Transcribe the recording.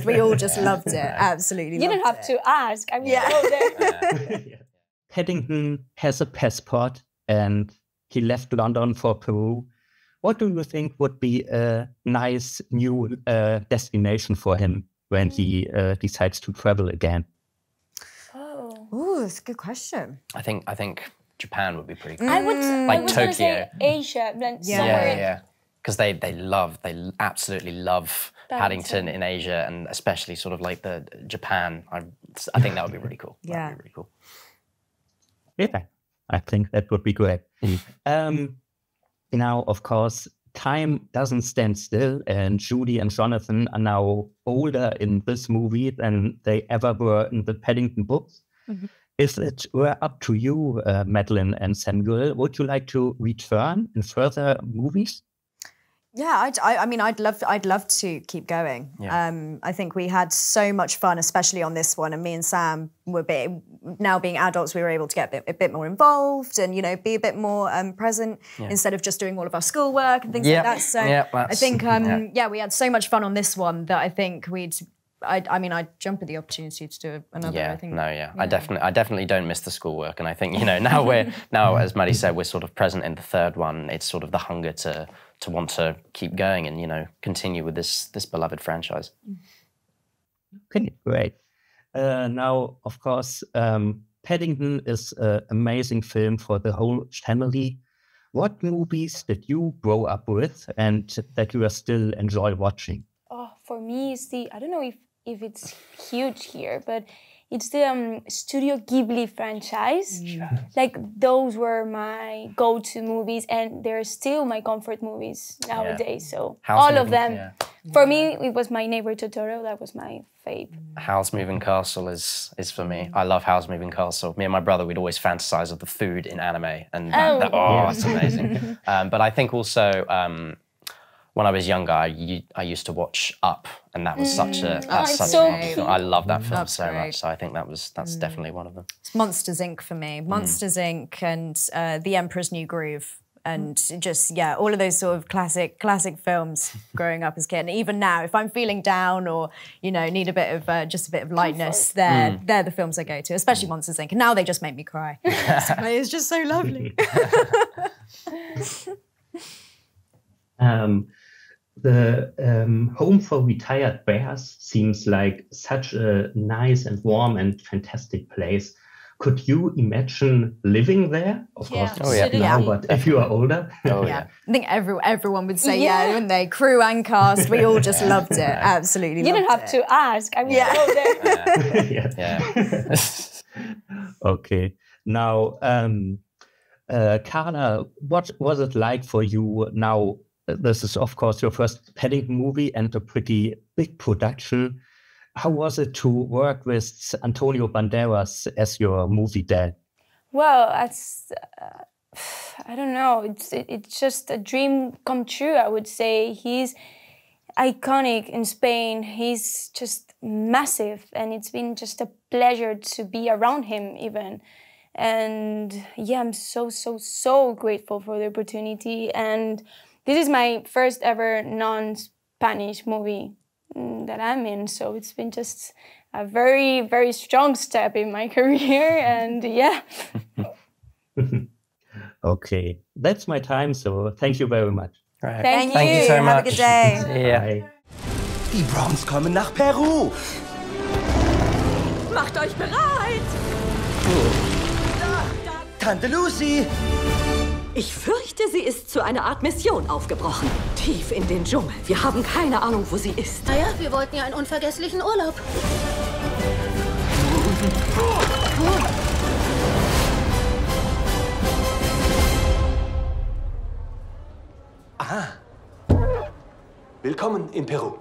We all just loved it. Absolutely loved it. You didn't have to ask. I mean, go there. Paddington has a passport and he left London for Peru. What do you think would be a nice new destination for him when he decides to travel again? Oh, that's a good question. I think Japan would be pretty cool. I was Tokyo. gonna say Asia, then somewhere. Yeah. Because they absolutely love Paddington in Asia, and especially sort of like the Japan. I think that would be really cool. Yeah. That'd be really cool. Yeah, I think that would be great. Now, of course, time doesn't stand still, and Judy and Jonathan are now older in this movie than they ever were in the Paddington books. If it were up to you, Madeleine and Samuel, would you like to return in further movies? Yeah, I mean, I'd love to keep going. Yeah. I think we had so much fun, especially on this one. And me and Sam were now being adults, we were able to get a bit more involved and be a bit more present instead of just doing all of our schoolwork and things like that. So I think we had so much fun on this one that I think I'd jump at the opportunity to do another. Yeah, I think. I definitely don't miss the schoolwork, and I think now as Maddie said, we're sort of present in the third one. It's sort of the hunger to want to keep going and continue with this beloved franchise. Okay, great. Now, of course, Paddington is an amazing film for the whole family. What movies did you grow up with and that you still enjoy watching? Oh, for me, it's I don't know if it's huge here, but it's the Studio Ghibli franchise. Like, those were my go-to movies, and they're still my comfort movies nowadays. So all of them. Yeah. For me, it was My Neighbor Totoro. That was my fave. Howl's Moving Castle is for me. I love Howl's Moving Castle. Me and my brother, we'd always fantasize of the food in anime, and it's amazing. But I think also, when I was younger, I used to watch Up, and that was such a I love that film so much. So I think that's definitely one of them. It's Monsters Inc. for me. Monsters Inc. and The Emperor's New Groove, and just all of those sort of classic films growing up as a kid. And even now, if I'm feeling down or need a bit of just a bit of lightness, they're the films I go to, especially Monsters Inc. And now they just make me cry. It's just so lovely. The home for retired bears seems like such a nice and warm and fantastic place. Could you imagine living there? Of course, not now, but if you are older. I think everyone would say wouldn't they? Crew and cast, we all just loved it. Absolutely. You didn't have to ask. I mean, go there. Okay. Now, Carla, what was it like for you now? This is, of course, your first Paddington movie and a pretty big production. How was it to work with Antonio Banderas as your movie dad? Well, I don't know. It's just a dream come true, I would say. He's iconic in Spain. He's just massive, and it's been just a pleasure to be around him even. And I'm so grateful for the opportunity. And this is my first ever non-Spanish movie that I'm in, so it's been just a very, very strong step in my career, and Okay, that's my time, so thank you very much. Right. Thank you so much. Have a good day. Bye. Die Browns kommen nach Peru. Macht euch bereit! Tante Lucy! Ich fürchte, sie ist zu einer Art Mission aufgebrochen. Tief in den Dschungel. Wir haben keine Ahnung, wo sie ist. Naja, wir wollten ja einen unvergesslichen Urlaub. Aha. Willkommen in Peru.